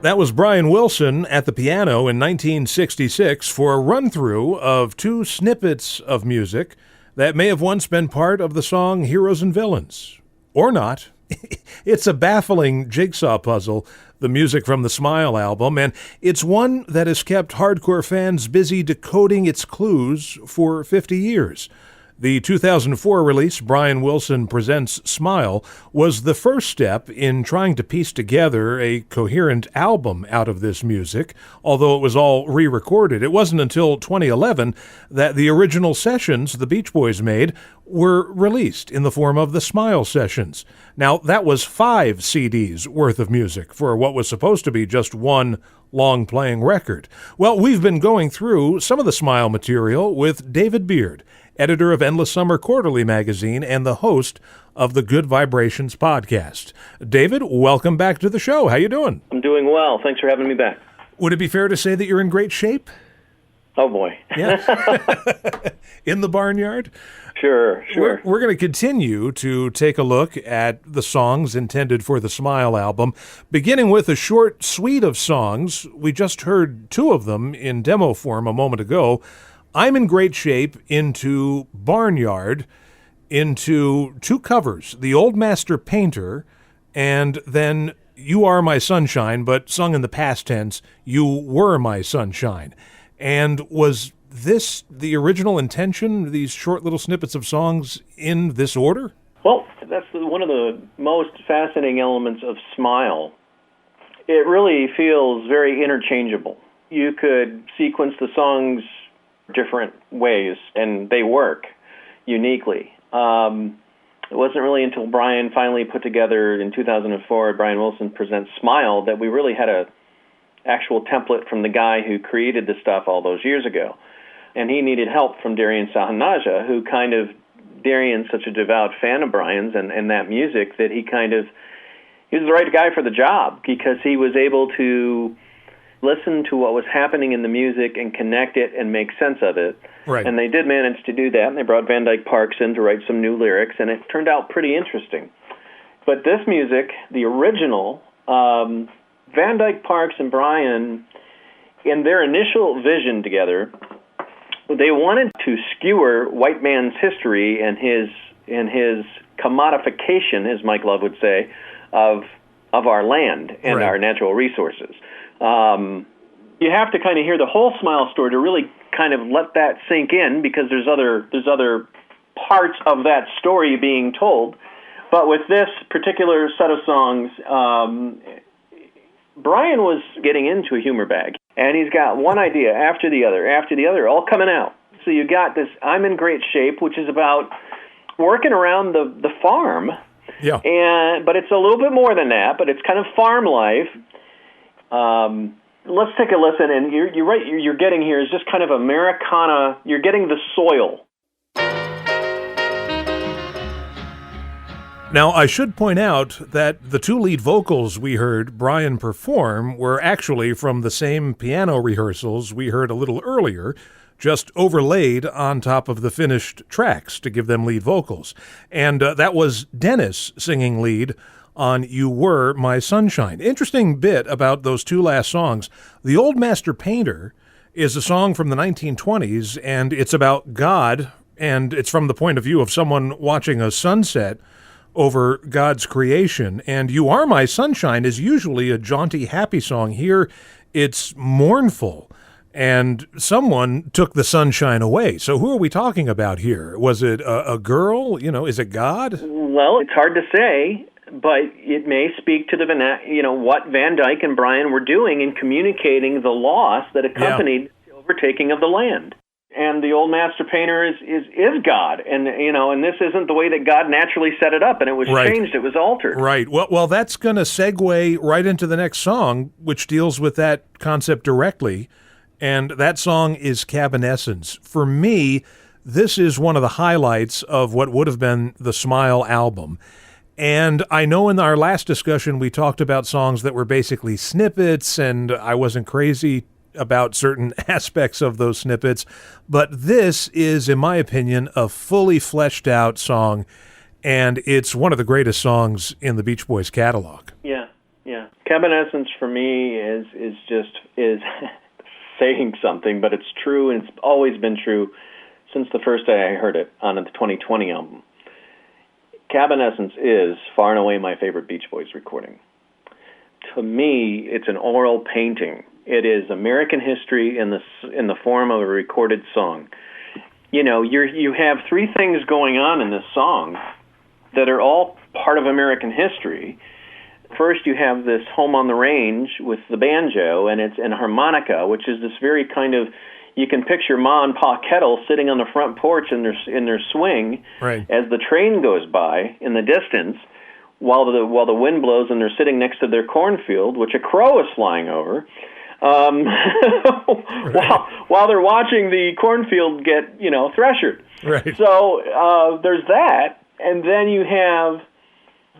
That was Brian Wilson at the piano in 1966 for a run-through of two snippets of music that may have once been part of the song Heroes and Villains. Or not. It's a baffling jigsaw puzzle, the music from the Smile album, and it's one that has kept hardcore fans busy decoding its clues for 50 years. The 2004 release, Brian Wilson Presents Smile, was the first step in trying to piece together a coherent album out of this music, although it was all re-recorded. It wasn't until 2011 that the original sessions the Beach Boys made were released in the form of the Smile Sessions. Now, that was 5 CDs worth of music for what was supposed to be just one long-playing record. Well, we've been going through some of the Smile material with David Beard, editor of Endless Summer Quarterly magazine and the host of the Good Vibrations podcast. David, welcome back to the show. How you doing? I'm doing well. Thanks for having me back. Would it be fair to say that you're in great shape? Oh, boy. Yeah. In the barnyard? Sure. We're going to continue to take a look at the songs intended for the Smile album, beginning with a short suite of songs. We just heard 2 of them in demo form a moment ago. I'm in Great Shape into Barnyard, into 2 covers, The Old Master Painter, and then You Are My Sunshine, but sung in the past tense, You Were My Sunshine. And was this the original intention, these short little snippets of songs in this order? Well, that's one of the most fascinating elements of Smile. It really feels very interchangeable. You could sequence the songs different ways, and they work uniquely. It wasn't really until Brian finally put together in 2004, Brian Wilson Presents Smile, that we really had a actual template from the guy who created the stuff all those years ago. And he needed help from Darian Sahanaja, who Darian's such a devout fan of Brian's and that music that he was the right guy for the job, because he was able to listen to what was happening in the music and connect it and make sense of it. Right. And they did manage to do that, and they brought Van Dyke Parks in to write some new lyrics, and it turned out pretty interesting. But this music, the original, Van Dyke Parks and Brian, in their initial vision together, they wanted to skewer white man's history and his commodification, as Mike Love would say, of our land and right. our natural resources. You have to kind of hear the whole Smile story to really kind of let that sink in, because there's other parts of that story being told. But with this particular set of songs, Brian was getting into a humor bag, and he's got one idea after the other, all coming out. So you got this I'm in Great Shape, which is about working around the farm. Yeah. But it's a little bit more than that, but it's kind of farm life. Let's take a listen, and you're right, you're getting here is just kind of Americana, you're getting the soil. Now, I should point out that the 2 lead vocals we heard Brian perform were actually from the same piano rehearsals we heard a little earlier, just overlaid on top of the finished tracks to give them lead vocals. And that was Dennis singing lead on You Were My Sunshine. Interesting bit about those 2 last songs. The Old Master Painter is a song from the 1920s, and it's about God, and it's from the point of view of someone watching a sunset over God's creation. And You Are My Sunshine is usually a jaunty, happy song. Here, it's mournful, and someone took the sunshine away. So who are we talking about here? Was it a girl? Is it God? Well, it's hard to say, but it may speak to what Van Dyke and Brian were doing in communicating the loss that accompanied the overtaking of the land. And the Old Master Painter is God, and and this isn't the way that God naturally set it up, and it was right. changed, it was altered. Right. Well, that's going to segue right into the next song, which deals with that concept directly, and that song is Cabanescence. For me, this is one of the highlights of what would have been the Smile album. And I know in our last discussion we talked about songs that were basically snippets, and I wasn't crazy about certain aspects of those snippets, but this is, in my opinion, a fully fleshed out song, and it's one of the greatest songs in the Beach Boys catalog. Yeah. Cabanescence for me is saying something, but it's true, and it's always been true since the first day I heard it on the 2020 album. Cabanescence is far and away my favorite Beach Boys recording. To me, it's an oral painting. It is American history in the form of a recorded song. You know, you have three things going on in this song that are all part of American history. First, you have this Home on the Range with the banjo and harmonica, which is this very kind of, you can picture Ma and Pa Kettle sitting on the front porch in their swing, right, as the train goes by in the distance, while the wind blows and they're sitting next to their cornfield, which a crow is flying over, right, while they're watching the cornfield get threshered. Right. So there's that, and then you have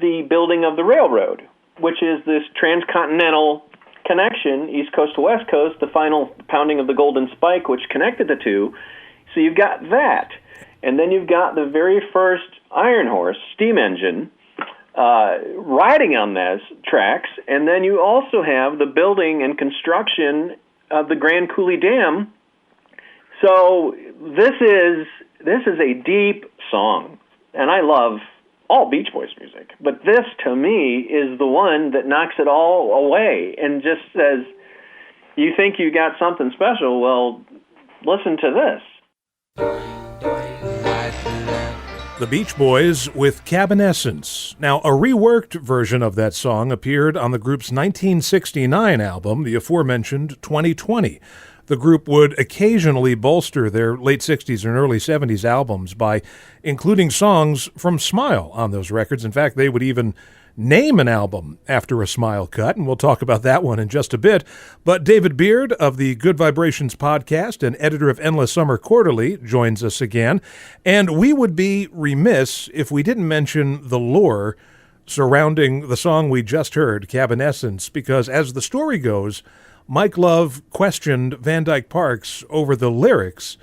the building of the railroad, which is this transcontinental connection, East Coast to West Coast, the final pounding of the Golden Spike, which connected the two. So you've got that. And then you've got the very first Iron Horse steam engine riding on those tracks. And then you also have the building and construction of the Grand Coulee Dam. So this is a deep song. And I love all Beach Boys music, but this, to me, is the one that knocks it all away and just says, you think you got something special, well, listen to this. The Beach Boys with Cabanescence. Now, a reworked version of that song appeared on the group's 1969 album, the aforementioned 2020. The group would occasionally bolster their late 60s and early 70s albums by including songs from Smile on those records. In fact, they would even name an album after a Smile cut, and we'll talk about that one in just a bit. But David Beard of the Good Vibrations podcast and editor of Endless Summer Quarterly joins us again. And we would be remiss if we didn't mention the lore surrounding the song we just heard, Cabanescence, because as the story goes, Mike Love questioned Van Dyke Parks over the lyrics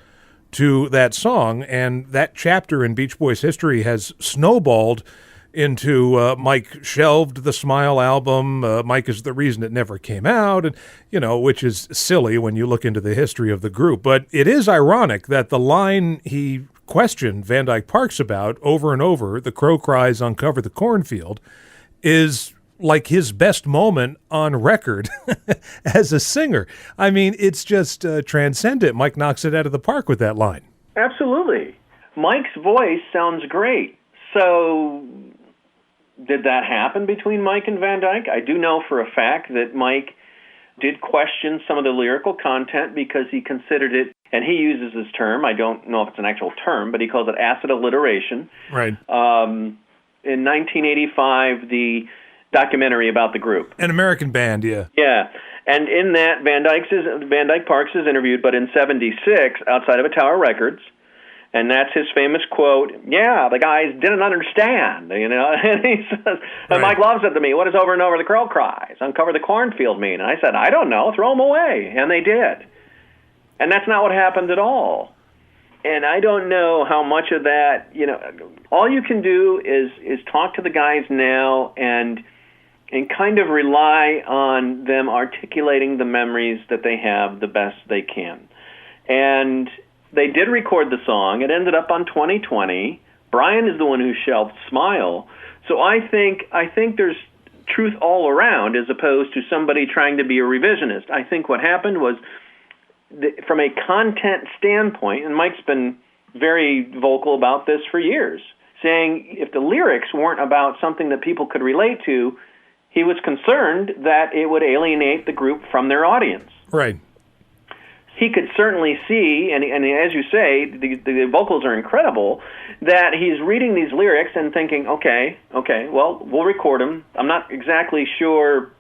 to that song, and that chapter in Beach Boys history has snowballed into Mike shelved the Smile album. Mike is the reason it never came out, and which is silly when you look into the history of the group. But it is ironic that the line he questioned Van Dyke Parks about over and over, "The crow cries, uncover the cornfield," is like his best moment on record as a singer. I mean, it's just transcendent. Mike knocks it out of the park with that line. Absolutely. Mike's voice sounds great. So did that happen between Mike and Van Dyke? I do know for a fact that Mike did question some of the lyrical content because he considered it, and he uses this term, I don't know if it's an actual term, but he calls it acid alliteration. Right. In 1985, the documentary about the group. An American band, yeah. Yeah. And in that, Van Dyke Parks is interviewed, but in 76, outside of a Tower Records, and that's his famous quote, "Yeah, the guys didn't understand," and he says, and Mike Love said to me, "What does over and over the crow cries, uncover the cornfield mean?" And I said, "I don't know, throw them away." And they did. And that's not what happened at all. And I don't know how much of that, all you can do is talk to the guys now and kind of rely on them articulating the memories that they have the best they can. And they did record the song. It ended up on 2020. Brian is the one who shelved Smile. So I think there's truth all around as opposed to somebody trying to be a revisionist. I think what happened was, from a content standpoint, and Mike's been very vocal about this for years, saying if the lyrics weren't about something that people could relate to, he was concerned that it would alienate the group from their audience. Right. He could certainly see, and as you say, the vocals are incredible, that he's reading these lyrics and thinking, okay, well, we'll record them. I'm not exactly sure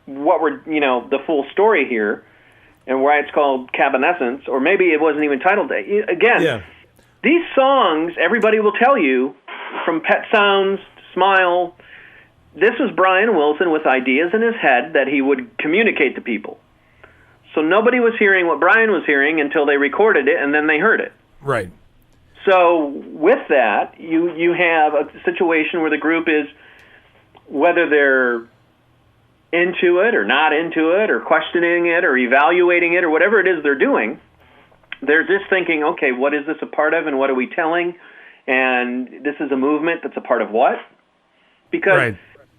what we're, the full story here and why it's called Cabanescence, or maybe it wasn't even titled. Again, yeah. These songs, everybody will tell you, from Pet Sounds, Smile, this was Brian Wilson with ideas in his head that he would communicate to people. So nobody was hearing what Brian was hearing until they recorded it, and then they heard it. Right. So with that, you have a situation where the group is, whether they're into it or not into it or questioning it or evaluating it or whatever it is they're doing. They're just thinking, okay, what is this a part of and what are we telling? And this is a movement that's a part of what? Because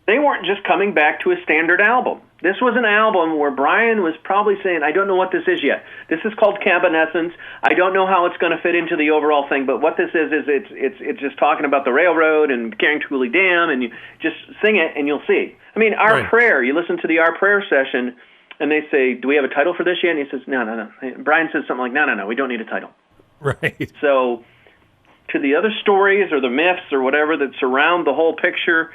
they weren't just coming back to a standard album. This was an album where Brian was probably saying, I don't know what this is yet. This is called Cabinescence. I don't know how it's going to fit into the overall thing, but what this is it's just talking about the railroad and Carrington Dam, and you just sing it and you'll see. I mean, Our Prayer, you listen to the Our Prayer session, and they say, do we have a title for this yet? And he says, no. Brian says something like, no, we don't need a title. Right. So to the other stories or the myths or whatever that surround the whole picture,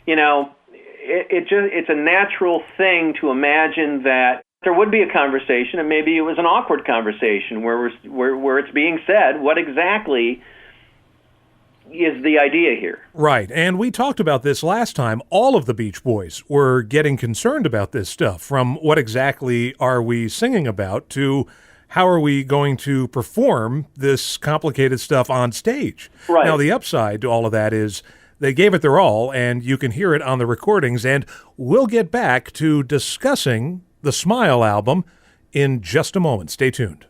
it's a natural thing to imagine that there would be a conversation, and maybe it was an awkward conversation where it's being said, what exactly is the idea here? Right, and we talked about this last time. All of the Beach Boys were getting concerned about this stuff, from what exactly are we singing about to how are we going to perform this complicated stuff on stage. Right. Now, the upside to all of that is they gave it their all, and you can hear it on the recordings, and we'll get back to discussing the Smile album in just a moment. Stay tuned.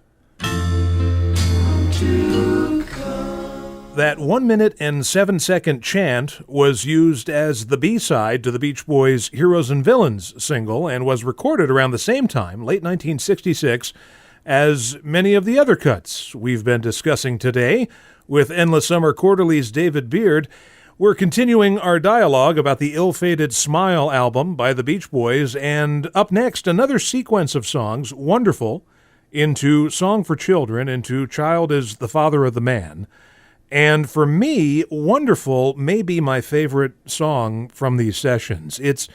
That 1 minute and 7 second chant was used as the B-side to the Beach Boys' Heroes and Villains single and was recorded around the same time, late 1966, as many of the other cuts we've been discussing today. With Endless Summer Quarterly's David Beard, we're continuing our dialogue about the ill-fated Smile album by the Beach Boys, and up next, another sequence of songs, Wonderful, into Song for Children, into Child is the Father of the Man. And for me, Wonderful may be my favorite song from these sessions. It's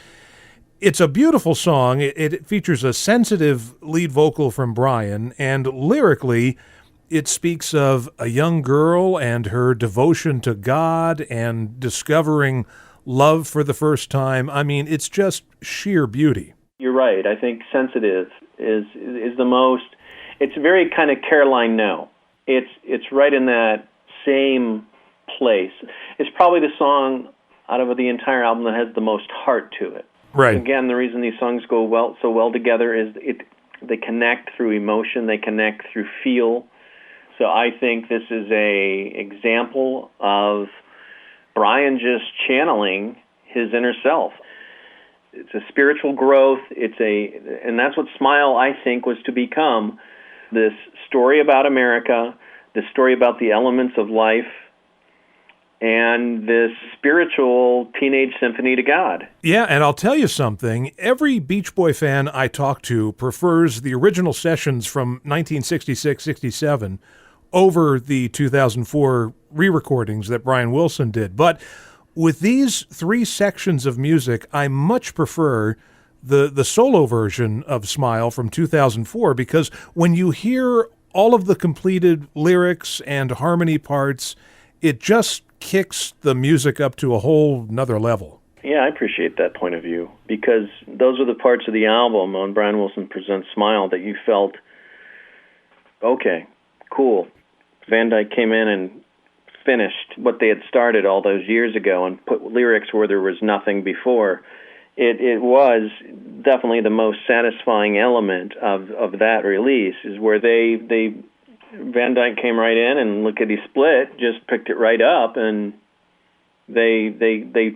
a beautiful song. It features a sensitive lead vocal from Brian, and lyrically, it speaks of a young girl and her devotion to God and discovering love for the first time. I mean, it's just sheer beauty. You're right. I think sensitive is the most. It's very kind of Caroline No. It's right in that same place. It's probably the song out of the entire album that has the most heart to it. Right. Again, the reason these songs go so well together is they connect through emotion, they connect through feel. So I think this is a example of Brian just channeling his inner self. It's a spiritual growth. And that's what Smile, I think, was to become. This story about America, this story about the elements of life, and this spiritual teenage symphony to God. Yeah, and I'll tell you something. Every Beach Boy fan I talk to prefers the original sessions from 1966-67 over the 2004 re-recordings that Brian Wilson did. But with these three sections of music, I much prefer the solo version of Smile from 2004, because when you hear all of the completed lyrics and harmony parts, it just kicks the music up to a whole nother level. Yeah, I appreciate that point of view, because those are the parts of the album on Brian Wilson Presents Smile that you felt, okay, cool. Van Dyke came in and finished what they had started all those years ago and put lyrics where there was nothing before. It was definitely the most satisfying element of that release, is where Van Dyke came right in and lickety split, just picked it right up, and they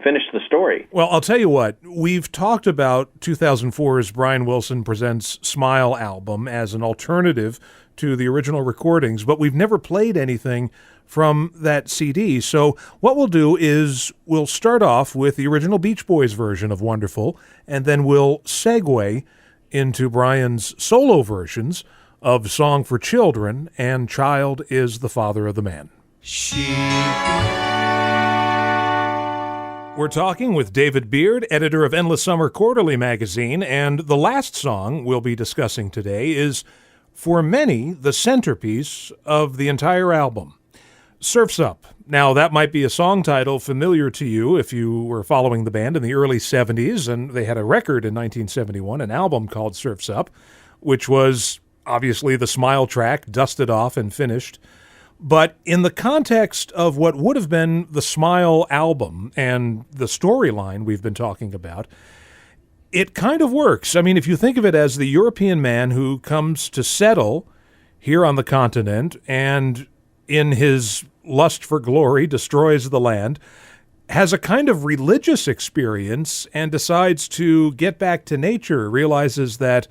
finished the story. Well, I'll tell you what, we've talked about 2004's Brian Wilson Presents Smile album as an alternative to the original recordings, but we've never played anything from that CD. So what we'll do is we'll start off with the original Beach Boys version of Wonderful, and then we'll segue into Brian's solo versions of Song for Children and Child is the Father of the Man. We're talking with David Beard, editor of Endless Summer Quarterly magazine, and the last song we'll be discussing today is, for many, the centerpiece of the entire album, Surf's Up. Now, that might be a song title familiar to you if you were following the band in the early 70s, and they had a record in 1971, an album called Surf's Up, which was obviously the Smile track, dusted off and finished. But in the context of what would have been the Smile album and the storyline we've been talking about, it kind of works. I mean, if you think of it as the European man who comes to settle here on the continent and in his lust for glory destroys the land, has a kind of religious experience and decides to get back to nature, realizes that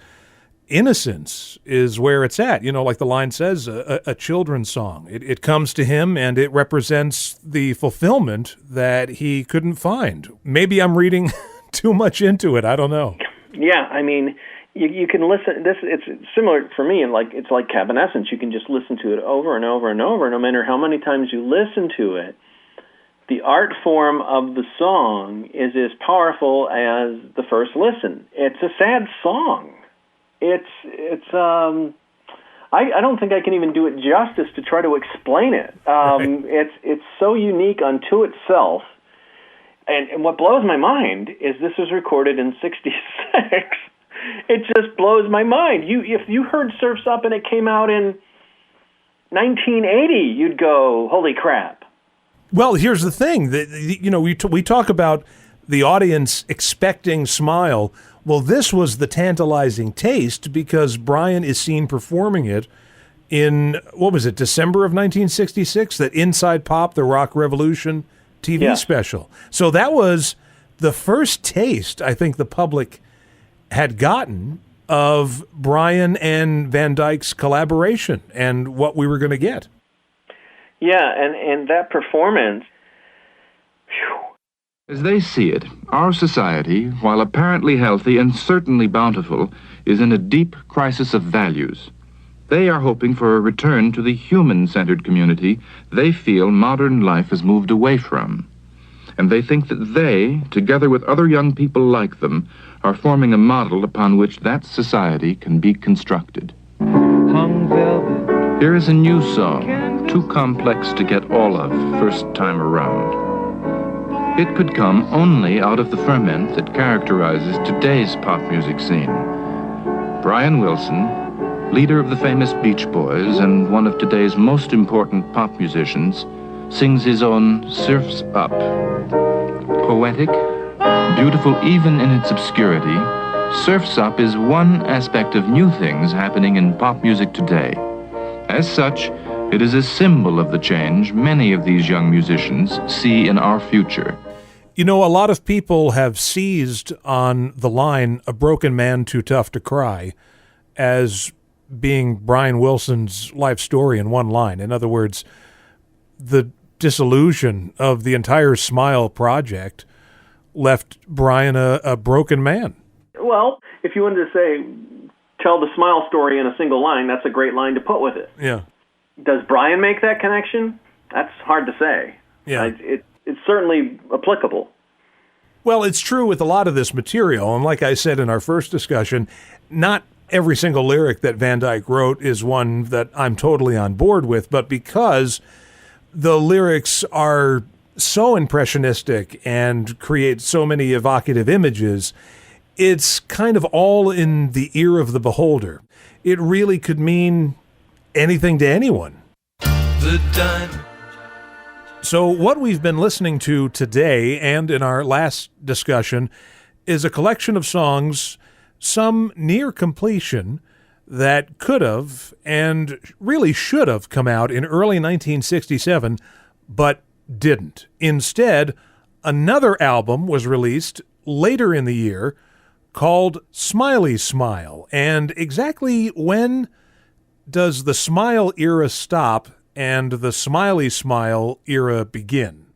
innocence is where it's at. You know, like the line says, a children's song. It comes to him and it represents the fulfillment that he couldn't find. Maybe I'm reading too much into it. I don't know. Yeah, I mean, you can listen. It's similar for me, and it's like Evanescence. You can just listen to it over and over and over, no matter how many times you listen to it. The art form of the song is as powerful as the first listen. It's a sad song. I don't think I can even do it justice to try to explain it. Right. It's so unique unto itself. And what blows my mind is this was recorded in '66. It just blows my mind. If you heard Surf's Up and it came out in 1980, you'd go, holy crap. Well, here's the thing. We talk about the audience expecting Smile. Well, this was the tantalizing taste because Brian is seen performing it in, December of 1966, that Inside Pop, the Rock Revolution TV special. So that was the first taste I think the public had gotten of Brian and Van Dyke's collaboration and what we were going to get. Yeah, and that performance. Whew. As they see it, our society, while apparently healthy and certainly bountiful, is in a deep crisis of values. They are hoping for a return to the human-centered community they feel modern life has moved away from. And they think that they, together with other young people like them, are forming a model upon which that society can be constructed. Hung velvet. Here is a new song, too complex to get all of first time around. It could come only out of the ferment that characterizes today's pop music scene. Brian Wilson, leader of the famous Beach Boys and one of today's most important pop musicians, sings his own Surf's Up. Poetic, beautiful even in its obscurity, Surf's Up is one aspect of new things happening in pop music today. As such, it is a symbol of the change many of these young musicians see in our future. You know, a lot of people have seized on the line, "A broken man too tough to cry," as being Brian Wilson's life story in one line. In other words, the disillusion of the entire Smile project left Brian a broken man. Well, if you wanted to say, tell the Smile story in a single line, that's a great line to put with it. Yeah. Does Brian make that connection? That's hard to say. Yeah. It's certainly applicable. Well, it's true with a lot of this material, and like I said in our first discussion, not every single lyric that Van Dyke wrote is one that I'm totally on board with, but because the lyrics are so impressionistic and create so many evocative images, it's kind of all in the ear of the beholder. It really could mean anything to anyone. The diamond. So what we've been listening to today and in our last discussion is a collection of songs, some near completion, that could have and really should have come out in early 1967, but didn't. Instead, another album was released later in the year called Smiley Smile. And exactly when does the Smile era stop and the Smiley Smile era begin?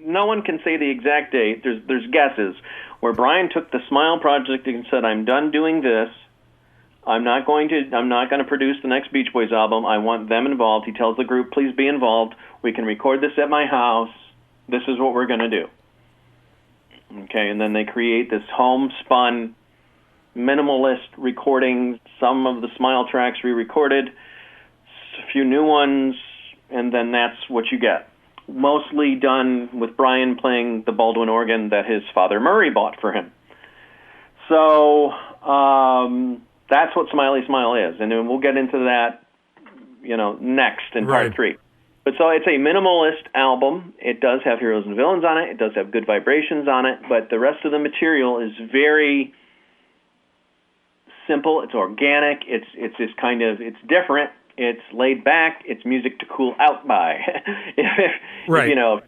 No one can say the exact date. There's guesses where Brian took the Smile project and said, "I'm done doing this. I'm not going to produce the next Beach Boys album. I want them involved." He tells the group, "Please be involved. We can record this at my house. This is what we're going to do." Okay, and then they create this homespun, minimalist recording. Some of the Smile tracks re-recorded, a few new ones, and then that's what you get. Mostly done with Brian playing the Baldwin organ that his father Murray bought for him. So that's what Smiley Smile is, and then we'll get into that, next in part 3. But so it's a minimalist album. It does have Heroes and Villains on it. It does have Good Vibrations on it, but the rest of the material is very simple, it's organic, it's this kind of, it's different, it's laid back, it's music to cool out by. Right. You know,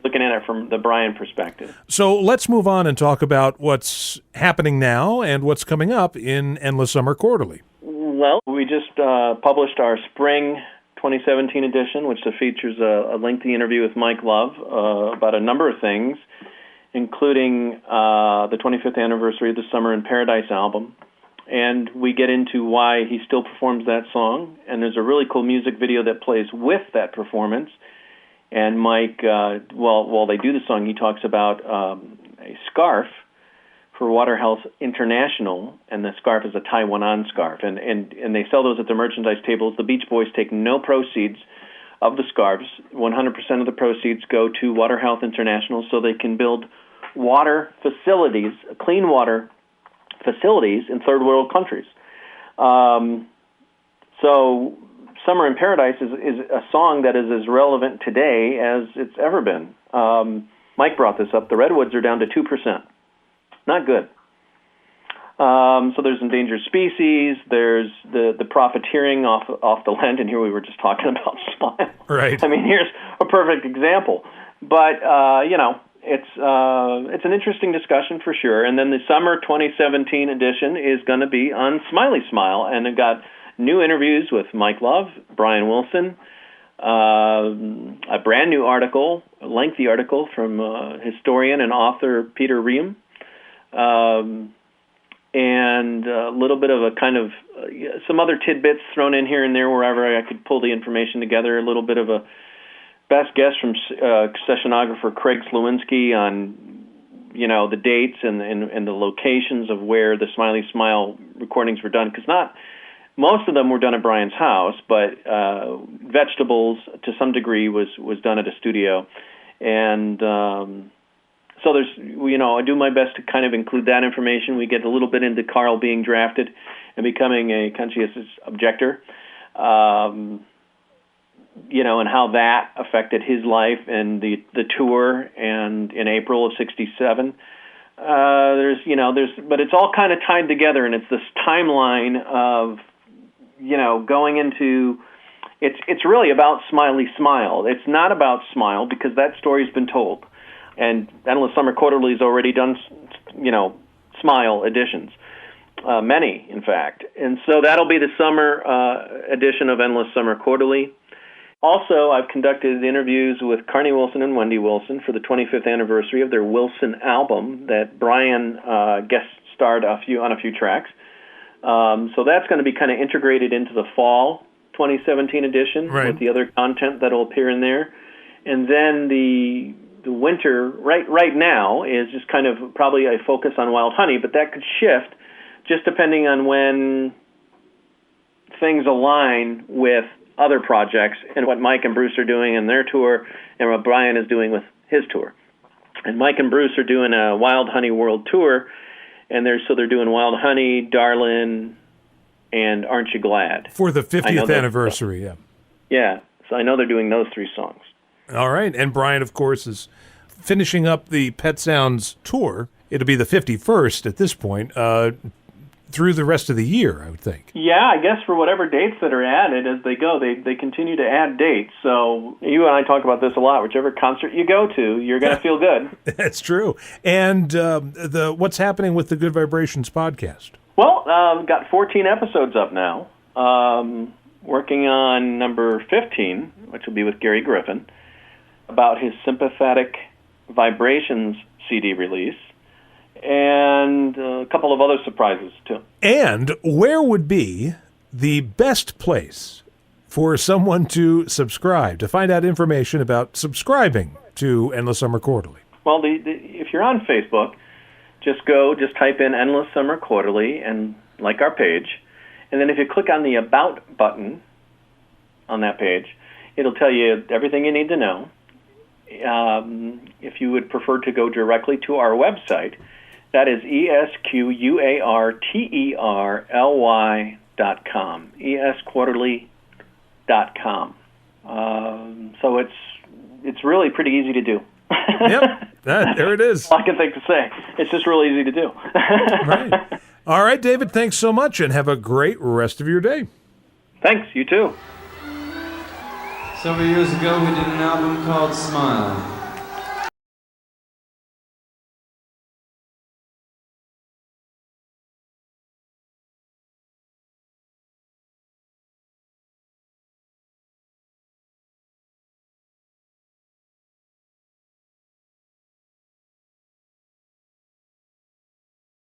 looking at it from the Brian perspective. So let's move on and talk about what's happening now and what's coming up in Endless Summer Quarterly. Well, we just published our spring 2017 edition, which features a lengthy interview with Mike Love about a number of things, including the 25th anniversary of the Summer in Paradise album. And we get into why he still performs that song. And there's a really cool music video that plays with that performance. And Mike, while they do the song, he talks about a scarf for Water Health International, and the scarf is a tie-one-on scarf. And they sell those at the merchandise tables. The Beach Boys take no proceeds of the scarves. 100% of the proceeds go to Water Health International so they can build water facilities, clean water facilities in third world countries. So Summer in Paradise is a song that is as relevant today as it's ever been. Mike brought this up. The redwoods are down to 2%. Not good. So there's endangered species, there's the profiteering off the land, and here we were just talking about Smile. Right. I mean, here's a perfect example. But, it's an interesting discussion for sure. And then the Summer 2017 edition is going to be on Smiley Smile, and it got new interviews with Mike Love, Brian Wilson, a brand new article, a lengthy article from historian and author Peter Riem, and a little bit of a kind of some other tidbits thrown in here and there wherever I could pull the information together, a little bit of a best guess from sessionographer Craig Slawinski on, the dates and the locations of where the Smiley Smile recordings were done, because most of them were done at Brian's house, but Vegetables, to some degree, was done at a studio. And so there's, I do my best to kind of include that information. We get a little bit into Carl being drafted and becoming a conscientious objector, and how that affected his life and the tour, and in April of '67. But it's all kind of tied together, and it's this timeline of, going into, it's really about Smiley Smile. It's not about Smile, because that story's been told. And Endless Summer Quarterly's already done, Smile editions, many, in fact. And so that'll be the summer edition of Endless Summer Quarterly. Also, I've conducted interviews with Carney Wilson and Wendy Wilson for the 25th anniversary of their Wilson album that Brian guest starred on a few tracks. So that's going to be kind of integrated into the fall 2017 edition, right, with the other content that will appear in there. And then the winter, right now, is just kind of probably a focus on Wild Honey, but that could shift just depending on when things align with other projects and what Mike and Bruce are doing in their tour and what Brian is doing with his tour. And Mike and Bruce are doing a Wild Honey World Tour, and they're doing Wild Honey, Darlin', and Aren't You Glad? For the 50th anniversary, yeah. Yeah, so I know they're doing those three songs. All right, and Brian, of course, is finishing up the Pet Sounds tour. It'll be the 51st at this point, through the rest of the year, I would think. Yeah, I guess for whatever dates that are added as they go, they continue to add dates. So you and I talk about this a lot. Whichever concert you go to, you're going to feel good. That's true. And what's happening with the Good Vibrations podcast? Well, we've got 14 episodes up now. Working on number 15, which will be with Gary Griffin, about his Sympathetic Vibrations CD release, and a couple of other surprises, too. And where would be the best place for someone to subscribe, to find out information about subscribing to Endless Summer Quarterly? Well, if you're on Facebook, just type in Endless Summer Quarterly and like our page. And then if you click on the About button on that page, it'll tell you everything you need to know. If you would prefer to go directly to our website, that is esquarterly.com, esquarterly.com. So it's really pretty easy to do. Yep, there it is. All I can think to say. It's just really easy to do. Right. All right, David, thanks so much, and have a great rest of your day. Thanks, you too. Several years ago, we did an album called Smile.